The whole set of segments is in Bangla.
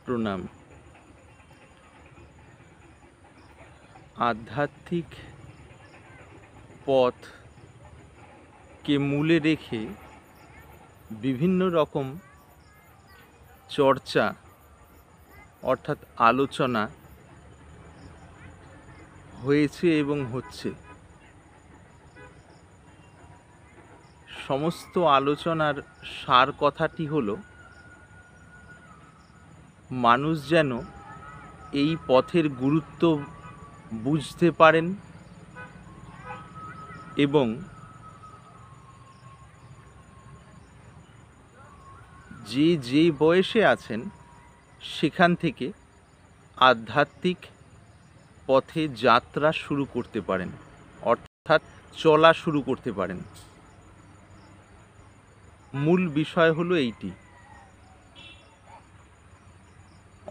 প্রণাম। আধ্যাত্মিক পথকে মূলে রেখে বিভিন্ন রকম চর্চা অর্থাৎ আলোচনা হয়েছে এবং হচ্ছে। সমস্ত আলোচনার সার কথাটি হলো, মানুষ যেন এই পথের গুরুত্ব বুঝতে পারেন এবং যে বয়সে আছেন সেখান থেকে আধ্যাত্মিক পথে যাত্রা শুরু করতে পারেন, অর্থাৎ চলা শুরু করতে পারেন। মূল বিষয় হলো এইটি।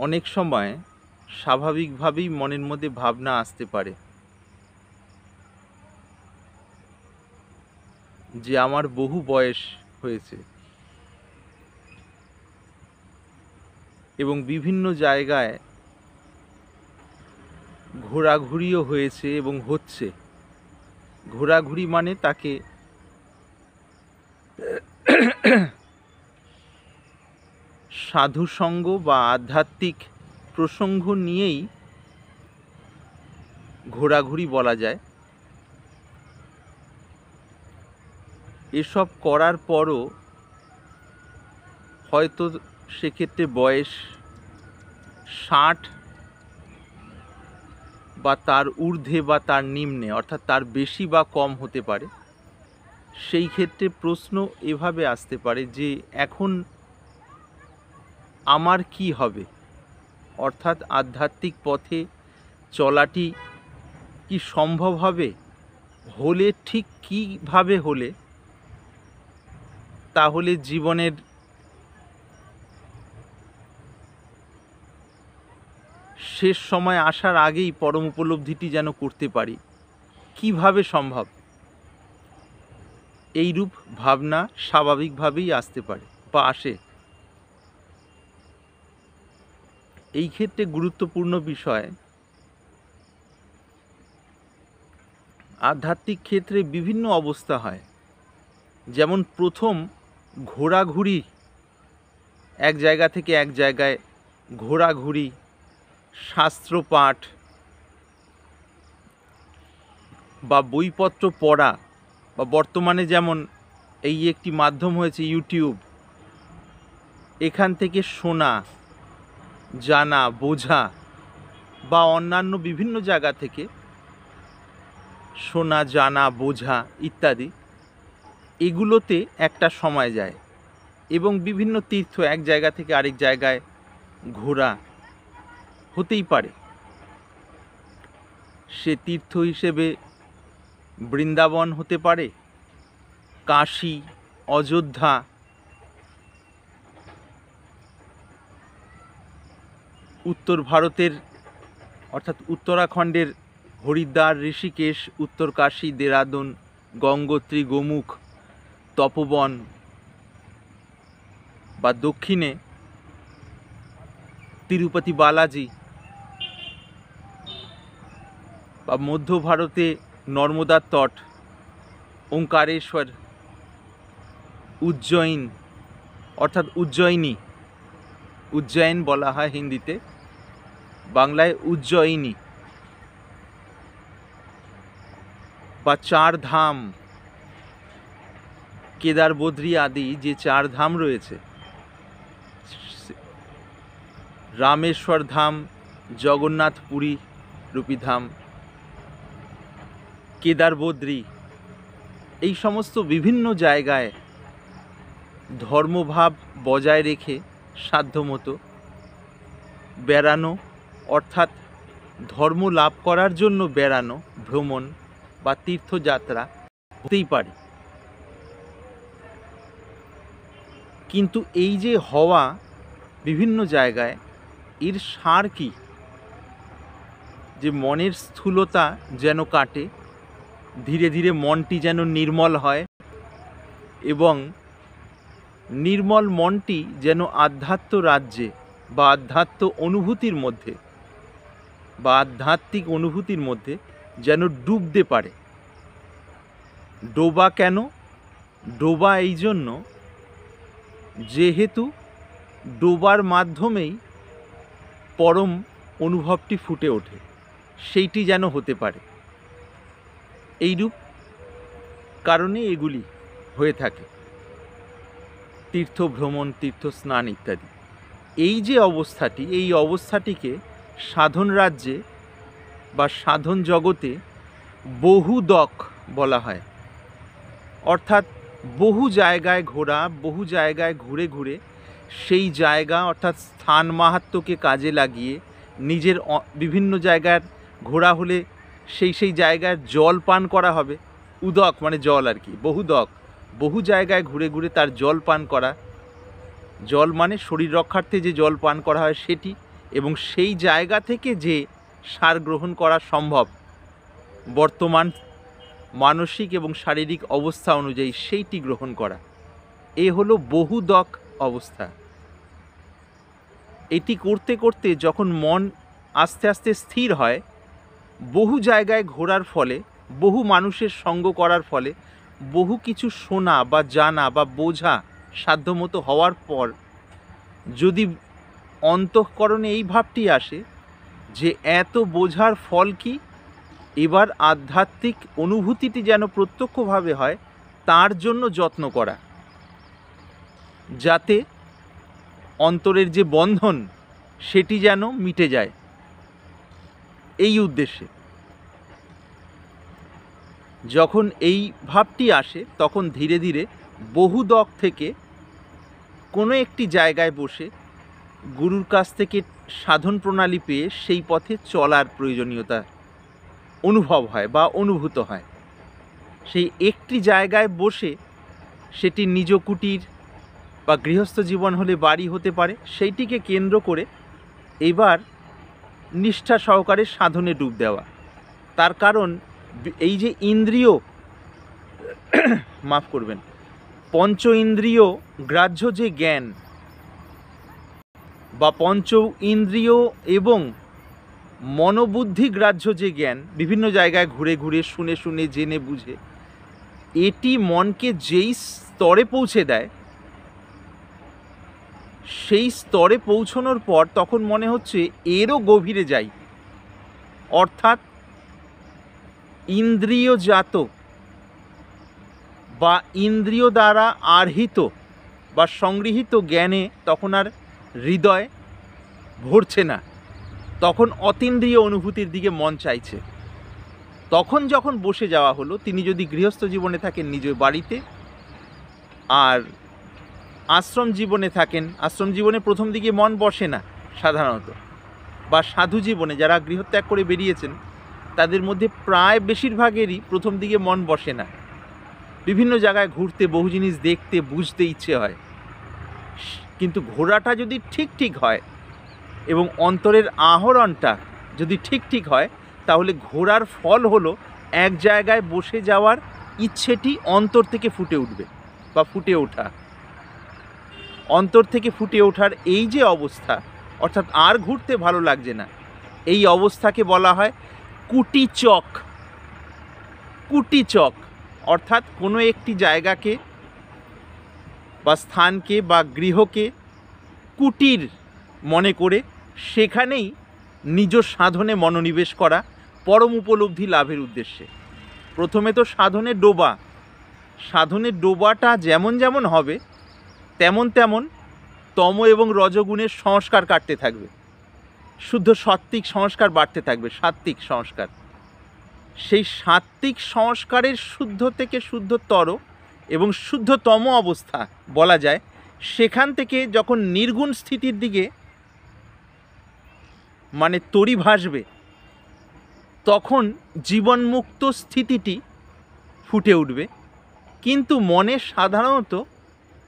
অনেক সময় স্বাভাবিকভাবেই মনের মধ্যে ভাবনা আসতে পারে যে আমার বহু বয়স হয়েছে এবং বিভিন্ন জায়গায় ঘোরাঘুরিও হয়েছে এবং হচ্ছে। ঘোরাঘুরি মানে তাকে সাধুসঙ্গ বা আধ্যাত্মিক প্রসঙ্গ নিয়েই ঘোরাঘুরি বলা যায়। এসব করার পরও হয়তো সেক্ষেত্রে বয়স 60 বা তার ঊর্ধ্বে বা তার নিম্নে, অর্থাৎ তার বেশি বা কম হতে পারে। সেই ক্ষেত্রে প্রশ্ন এভাবে আসতে পারে যে এখন আমার কি হবে, অর্থাৎ আধ্যাত্মিক পথে চলাটি কি সম্ভব হবে, হলে ঠিক কীভাবে হলে তাহলে জীবনের শেষ সময় আসার আগেই পরম উপলব্ধিটি যেন করতে পারি, কিভাবে সম্ভব? এইরূপ ভাবনা স্বাভাবিকভাবেই আসতে পারে বা আসে। এই ক্ষেত্রে গুরুত্বপূর্ণ বিষয়, আধ্যাত্মিক ক্ষেত্রে বিভিন্ন অবস্থা হয়। যেমন প্রথম ঘোরাঘুরি, এক জায়গা থেকে এক জায়গায় ঘোরাঘুরি, শাস্ত্রপাঠ বা বইপত্র পড়া, বা বর্তমানে যেমন এই একটি মাধ্যম হয়েছে ইউটিউব, এখান থেকে শোনা, জানা, বোঝা, বা অন্যান্য বিভিন্ন জায়গা থেকে শোনা, জানা, বোঝা ইত্যাদি, এগুলোতে একটা সময় যায়। এবং বিভিন্ন তীর্থ, এক জায়গা থেকে আরেক জায়গায় ঘোরা হতেই পারে। সে তীর্থ হিসেবে বৃন্দাবন হতে পারে, কাশী, অযোধ্যা, উত্তর ভারতের অর্থাৎ উত্তরাখণ্ডের হরিদ্বার, ঋষিকেশ, উত্তরকাশী, দেরাদুন, গঙ্গোত্রী, গোমুখ, তপোবন, বা দক্ষিণে তিরুপতি বালাজি, বা মধ্য ভারতে নর্মদার তট, ওঙ্কারেশ্বর, উজ্জয়িন অর্থাৎ উজ্জয়িনী, উজ্জয়ন বলা হয় হিন্দিতে, বাংলায় উজ্জয়িনী, বা চার ধাম, কেদার, বদ্রী আদি যে চার ধাম রয়েছে, রামেশ্বর ধাম, জগন্নাথ পুরী রূপী ধাম, কেদার, বদ্রী, এই সমস্ত বিভিন্ন জায়গায় ধর্মভাব বজায় রেখে সাধ্যমতো বেড়ানো, অর্থাৎ ধর্ম লাভ করার জন্য বেড়ানো, ভ্রমণ বা তীর্থযাত্রা হতেই পারে। কিন্তু এই যে হওয়া বিভিন্ন জায়গায়, এর সার কি? যে মনের স্থূলতা যেন কাটে, ধীরে ধীরে মনটি যেন নির্মল হয়, এবং নির্মল মনটি যেন আধ্যাত্ম রাজ্যে বা অনুভূতির মধ্যে বা আধ্যাত্মিক অনুভূতির মধ্যে যেন ডুবতে পারে। ডোবা কেন? ডোবা এই জন্য যেহেতু ডোবার মাধ্যমেই পরম অনুভবটি ফুটে ওঠে, সেইটি যেন হতে পারে। এইরূপ কারণে এগুলি হয়ে থাকে, তীর্থ ভ্রমণ, তীর্থ স্নান ইত্যাদি। এই যে অবস্থাটি, এই অবস্থাটিকে সাধন রাজ্যে বা সাধন জগতে বহুদক বলা হয়। অর্থাৎ বহু জায়গায় ঘোরা, বহু জায়গায় ঘুরে ঘুরে সেই জায়গা অর্থাৎ স্থান মাহাত্ম্যকে কাজে লাগিয়ে নিজের বিভিন্ন জায়গার ঘোরা হলে সেই জায়গার জল পান করা হবে। উদক মানে জল আর কি, বহুদক, বহু জায়গায় ঘুরে ঘুরে তার জল পান করা। জল মানে শরীর রক্ষার্থে যে জল পান করা হয় সেটি, এবং সেই জায়গা থেকে যে সার গ্রহণ করা সম্ভব বর্তমান মানসিক এবং শারীরিক অবস্থা অনুযায়ী সেইটি গ্রহণ করা, এ হলো বহুদক অবস্থা। এটি করতে করতে যখন মন আস্তে আস্তে স্থির হয়, বহু জায়গায় ঘোরার ফলে, বহু মানুষের সঙ্গ করার ফলে, বহু কিছু শোনা বা জানা বা বোঝা সাধ্যমতো হওয়ার পর যদি অন্তঃকরণে এই ভাবটি আসে যে এত বোঝার ফল কি, এবার আধ্যাত্মিক অনুভূতিটি যেন প্রত্যক্ষভাবে হয়, তার জন্য যত্ন করা, যাতে অন্তরের যে বন্ধন সেটি যেন মিটে যায়, এই উদ্দেশ্যে যখন এই ভাবটি আসে তখন ধীরে ধীরে বহুদক থেকে কোনো একটি জায়গায় বসে গুরুর কাছ থেকে সাধন প্রণালী পেয়ে সেই পথে চলার প্রয়োজনীয়তা অনুভব হয় বা অনুভূত হয়। সেই একটি জায়গায় বসে, সেটি নিজ কুটির বা গৃহস্থ জীবন হলে বাড়ি হতে পারে, সেইটিকে কেন্দ্র করে এবার নিষ্ঠা সহকারে সাধনে ডুব দেওয়া। তার কারণ এই যে ইন্দ্রিয়, মাফ করবেন, পঞ্চ ইন্দ্রিয় গ্রাহ্য যে জ্ঞান বা পঞ্চ ইন্দ্রিয় এবং মনোবুদ্ধি গ্রাহ্য যে জ্ঞান, বিভিন্ন জায়গায় ঘুরে ঘুরে শুনে শুনে জেনে বুঝে, এটি মনকে যেই স্তরে পৌঁছে দেয়, সেই স্তরে পৌঁছানোর পর তখন মনে হচ্ছে এরও গভীরে যাই। অর্থাৎ ইন্দ্রিয়জাত বা ইন্দ্রিয় দ্বারা আহৃত বা সংগৃহীত জ্ঞানে তখন আর হৃদয় ভরছে না, তখন অতীন্দ্রিয় অনুভূতির দিকে মন চাইছে। তখন যখন বসে যাওয়া হলো, তিনি যদি গৃহস্থ জীবনে থাকেন নিজ বাড়িতে, আর আশ্রম জীবনে থাকেন, আশ্রম জীবনে প্রথম দিকে মন বসে না সাধারণত, বা সাধু জীবনে যারা গৃহত্যাগ করে বেরিয়েছেন তাদের মধ্যে প্রায় বেশিরভাগেরই প্রথম দিকে মন বসে না। বিভিন্ন জায়গায় ঘুরতে, বহু জিনিস দেখতে, বুঝতে ইচ্ছে হয়, কিন্তু ঘোরাটা যদি ঠিক হয় এবং অন্তরের আহরণটা যদি ঠিক হয়, তাহলে ঘোরার ফল হলো এক জায়গায় বসে যাওয়ার ইচ্ছেটি অন্তর থেকে ফুটে উঠবে বা ফুটে ওঠা। অন্তর থেকে ফুটে ওঠার এই যে অবস্থা, অর্থাৎ আর ঘুরতে ভালো লাগছে না, এই অবস্থাকে বলা হয় কুটিচক। কুটিচক অর্থাৎ কোনো একটি জায়গাকে বা স্থানকে বা গৃহকে কুটির মনে করে সেখানেই নিজ সাধনে মনোনিবেশ করা, পরম উপলব্ধি লাভের উদ্দেশ্যে। প্রথমে তো সাধনে ডোবা, সাধনের ডোবাটা যেমন যেমন হবে তেমন তেমন তম এবং রজগুণের সংস্কার কাটতে থাকবে, শুদ্ধ সাত্ত্বিক সংস্কার বাড়তে থাকবে, সাত্ত্বিক সংস্কার। সেই সাত্ত্বিক সংস্কারের শুদ্ধ থেকে শুদ্ধতর এবং শুদ্ধতম অবস্থা বলা যায়, সেখান থেকে যখন নির্গুণ স্থিতির দিকে মানে তরি ভাসবে, তখন জীবনমুক্ত স্থিতিটি ফুটে উঠবে। কিন্তু মনে সাধারণত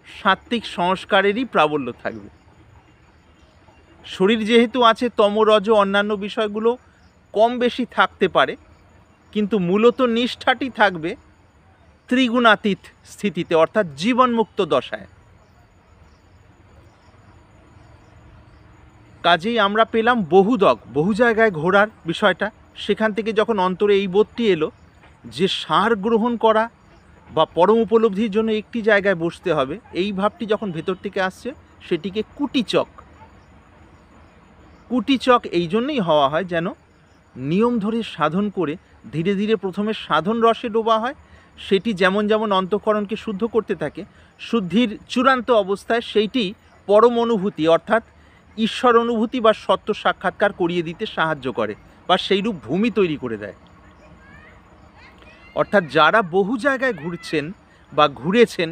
সাত্ত্বিক সংস্কারেরই প্রাবল্য থাকবে। শরীর যেহেতু আছে, তম রজ অন্যান্য বিষয়গুলো কম বেশি থাকতে পারে, কিন্তু মূলত নিষ্ঠাটি থাকবে ত্রিগুণাতীত স্থিতিতে, অর্থাৎ জীবনমুক্ত দশায়। কাজেই আমরা পেলাম বহুদক, বহু জায়গায় ঘোরার বিষয়টা। সেখান থেকে যখন অন্তরে এই বোধটি এলো যে সার গ্রহণ করা বা পরম উপলব্ধির জন্য একটি জায়গায় বসতে হবে, এই ভাবটি যখন ভেতর থেকে আসছে, সেটিকে কুটিচক। কুটিচক এই জন্যই হওয়া হয় যেন নিয়ম ধরে সাধন করে ধীরে ধীরে প্রথমে সাধন রসে ডোবা হয়, সেটি যেমন যেমন অন্তঃকরণকে শুদ্ধ করতে থাকে, শুদ্ধির চূড়ান্ত অবস্থায় সেইটি পরম অনুভূতি অর্থাৎ ঈশ্বর অনুভূতি বা সত্য সাক্ষাৎকার করিয়ে দিতে সাহায্য করে বা সেইরূপ ভূমি তৈরি করে দেয়। অর্থাৎ যারা বহু জায়গায় ঘুরছেন বা ঘুরেছেন,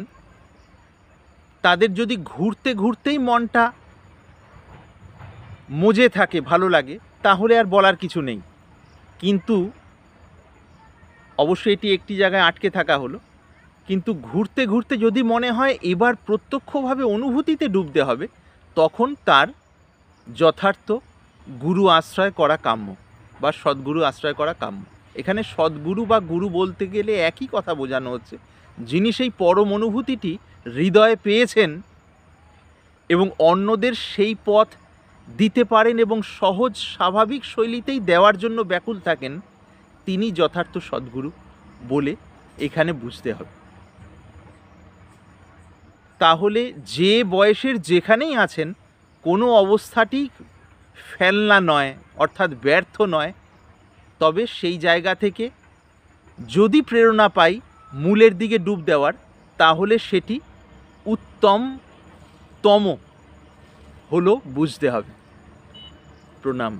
তাদের যদি ঘুরতে ঘুরতেই মনটা মজে থাকে, ভালো লাগে, তাহলে আর বলার কিছু নেই। কিন্তু অবশ্যই এটি একটি জায়গায় আটকে থাকা হলো, কিন্তু ঘুরতে ঘুরতে যদি মনে হয় এবার প্রত্যক্ষভাবে অনুভূতিতে ডুবতে হবে, তখন তার যথার্থ গুরু আশ্রয় করা কাম্য বা সদ্গুরু আশ্রয় করা কাম্য। এখানে সদ্গুরু বা গুরু বলতে গেলে একই কথা বোঝানো হচ্ছে, যিনি সেই পরম অনুভূতিটি হৃদয়ে পেয়েছেন এবং অন্যদের সেই পথ দিতে পারেন এবং সহজ স্বাভাবিক শৈলীতেই দেওয়ার জন্য ব্যাকুল থাকেন, তিনি যথার্থ সদ্গুরু বলে এখানে বুঝতে হবে। তাহলে যে বয়সের যেখানেই আছেন, কোনো অবস্থাটি ফেলনা নয়, অর্থাৎ ব্যর্থ নয়। তবে সেই জায়গা থেকে যদি প্রেরণা পাই মূলের দিকে ডুব দেওয়ার, তাহলে সেটি উত্তমতম হলো বুঝতে হবে। প্রণাম।